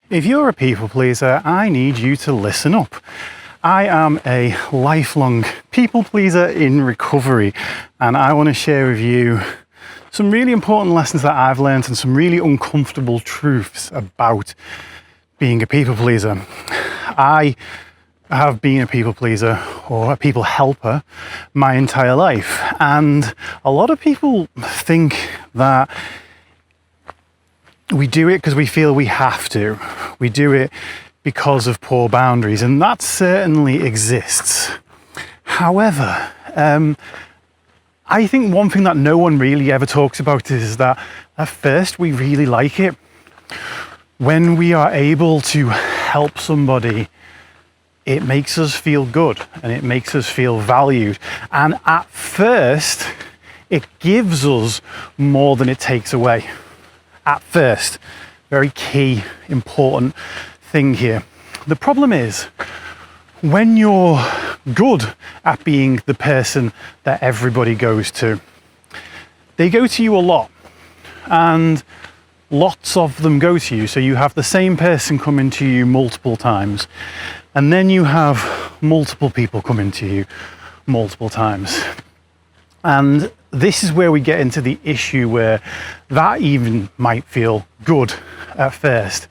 If you're a people pleaser, I need you to listen up. I am a lifelong people pleaser in recovery, and I want to share with you some really important lessons that I've learned and some really uncomfortable truths about being a people pleaser. I have been a people pleaser or a people helper my entire life, and a lot of people think that we do it because we feel we have to. We do it because of poor boundaries, and that certainly exists. However, I think one thing that no one really ever talks about is that at first we really like it. When we are able to help somebody, it makes us feel good and it makes us feel valued. And at first, it gives us more than it takes away. At first, very key, important thing here. The problem is, when you're good at being the person that everybody goes to, they go to you a lot, and lots of them go to you. So you have the same person coming to you multiple times, and then you have multiple people coming to you multiple times. And this is where we get into the issue where that even might feel good at first.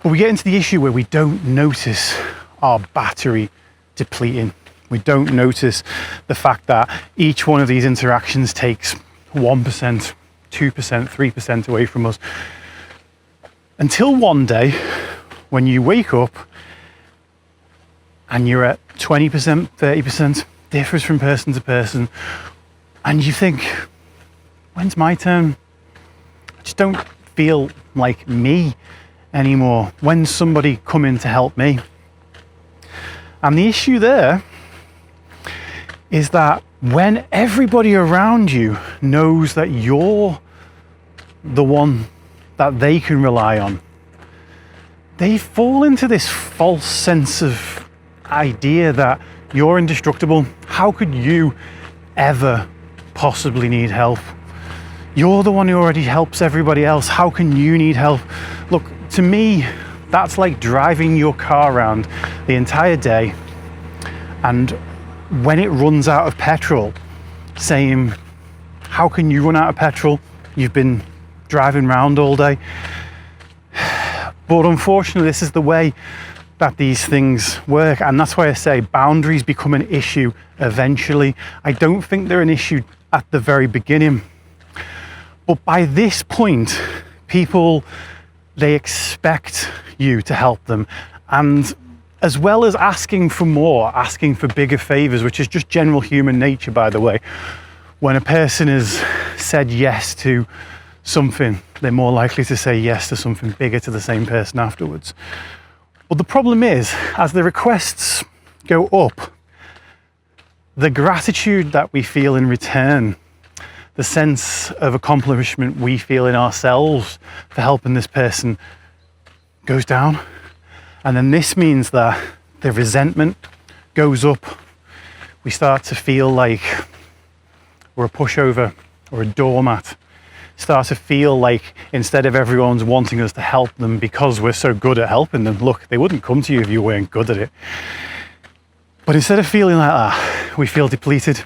But we get into the issue where we don't notice our battery depleting. We don't notice the fact that each one of these interactions takes 1%, 2%, 3% away from us. Until one day when you wake up and you're at 20%, 30%, differs from person to person, and you think, when's my turn? I just don't feel like me anymore. When's somebody coming to help me? And the issue there is that when everybody around you knows that you're the one that they can rely on, they fall into this false sense of idea that you're indestructible. How could you ever possibly need help? You're the one who already helps everybody else. How can you need help? Look, to me, that's like driving your car around the entire day, and when it runs out of petrol, saying, how can you run out of petrol? You've been driving around all day. But unfortunately, this is the way that these things work, and that's why I say boundaries become an issue eventually. I don't think they're an issue at the very beginning, but by this point, people, they expect you to help them, and as well as asking for more, asking for bigger favors, which is just general human nature, by the way. When a person has said yes to something, they're more likely to say yes to something bigger to the same person afterwards. But the problem is, as the requests go up, the gratitude that we feel in return, the sense of accomplishment we feel in ourselves for helping this person, goes down. And then this means that the resentment goes up. We start to feel like we're a pushover or a doormat. Start to feel like instead of everyone's wanting us to help them because we're so good at helping them, look, they wouldn't come to you if you weren't good at it. But instead of feeling like that, we feel depleted.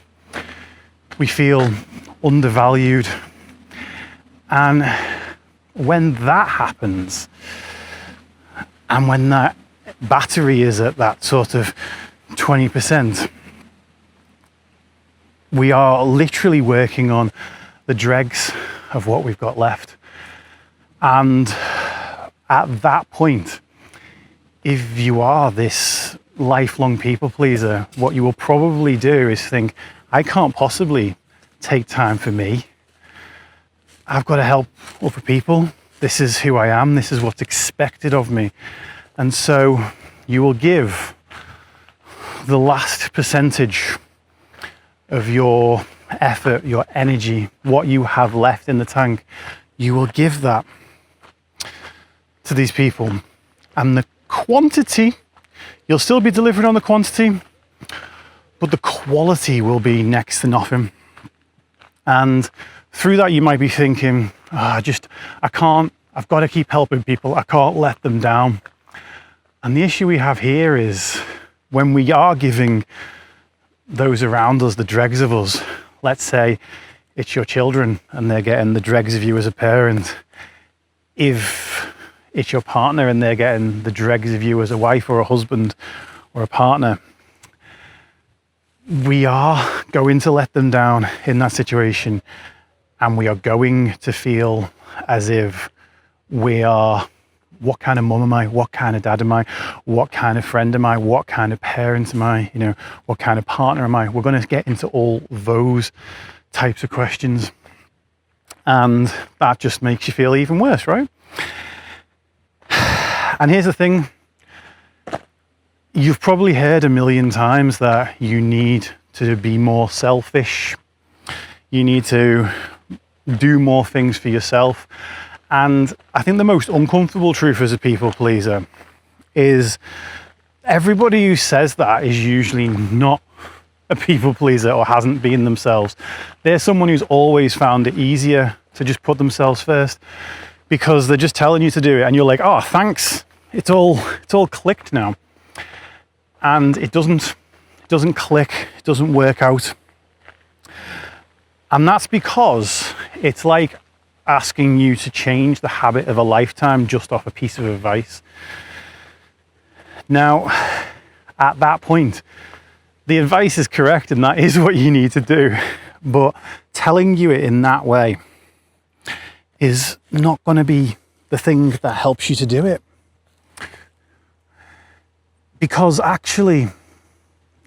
We feel undervalued. And when that happens, and when that battery is at that sort of 20%, we are literally working on the dregs of what we've got left. And at that point, if you are this lifelong people pleaser, what you will probably do is think, I can't possibly take time for me. I've got to help other people. This is who I am. This is what's expected of me. And so you will give the last percentage of your effort, your energy, what you have left in the tank, you will give that to these people. And the quantity, you'll still be delivering on the quantity, but the quality will be next to nothing. And through that, you might be thinking, I I've got to keep helping people. I can't let them down. And the issue we have here is when we are giving those around us the dregs of us, let's say it's your children and they're getting the dregs of you as a parent. If it's your partner and they're getting the dregs of you as a wife or a husband or a partner, we are going to let them down in that situation, and we are going to feel as if we are, what kind of mum am I? What kind of dad am I? What kind of friend am I? What kind of parent am I? You know, what kind of partner am I? We're going to get into all those types of questions, and that just makes you feel even worse, right? And here's the thing. You've probably heard a million times that you need to be more selfish. You need to do more things for yourself. And I think the most uncomfortable truth as a people pleaser is everybody who says that is usually not a people pleaser or hasn't been themselves. They're someone who's always found it easier to just put themselves first because they're just telling you to do it and you're like, oh, thanks. It's all clicked now. And it doesn't click, it doesn't work out. And that's because it's like asking you to change the habit of a lifetime just off a piece of advice. Now, at that point, the advice is correct and that is what you need to do. But telling you it in that way is not going to be the thing that helps you to do it. Because actually,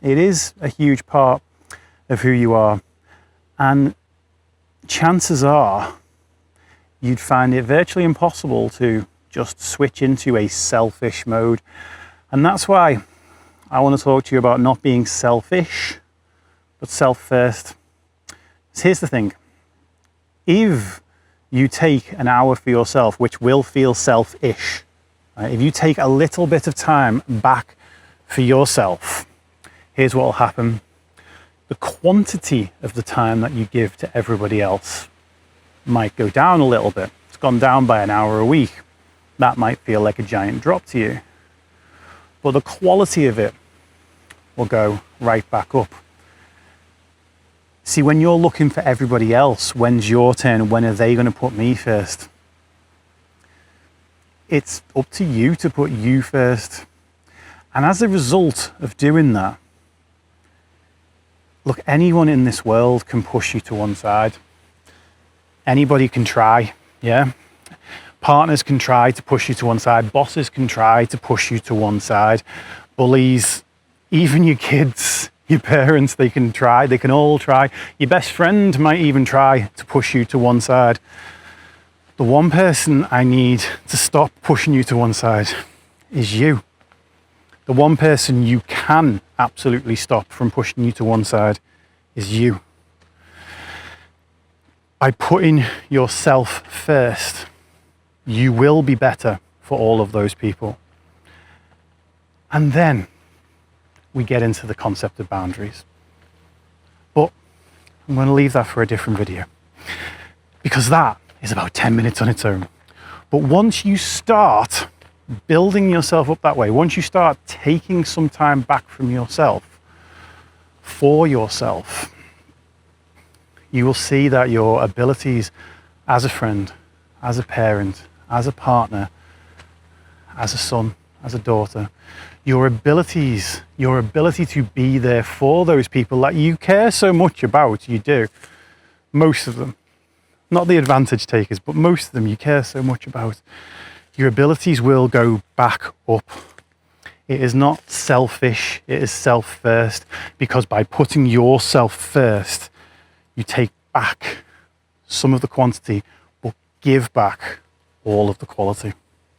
it is a huge part of who you are. And chances are, you'd find it virtually impossible to just switch into a selfish mode. And that's why I want to talk to you about not being selfish, but self-first. So here's the thing. If you take an hour for yourself, which will feel selfish, right? If you take a little bit of time back for yourself, here's what will happen. The quantity of the time that you give to everybody else might go down a little bit. It's gone down by an hour a week. That might feel like a giant drop to you. But the quality of it will go right back up. See, when you're looking for everybody else, when's your turn? When are they going to put me first? It's up to you to put you first. And as a result of doing that, look, anyone in this world can push you to one side. Anybody can try, yeah? Partners can try to push you to one side. Bosses can try to push you to one side. Bullies, even your kids, your parents, they can try. They can all try. Your best friend might even try to push you to one side. The one person I need to stop pushing you to one side is you. The one person you can absolutely stop from pushing you to one side is you. By putting yourself first, you will be better for all of those people. And then we get into the concept of boundaries. But I'm going to leave that for a different video because that is about 10 minutes on its own. But once you start building yourself up that way, once you start taking some time back from yourself, for yourself, you will see that your abilities as a friend, as a parent, as a partner, as a son, as a daughter, your ability to be there for those people that you care so much about, you do, most of them, not the advantage takers, but most of them you care so much about, your abilities will go back up. It is not selfish, it is self first, because by putting yourself first, you take back some of the quantity, but give back all of the quality.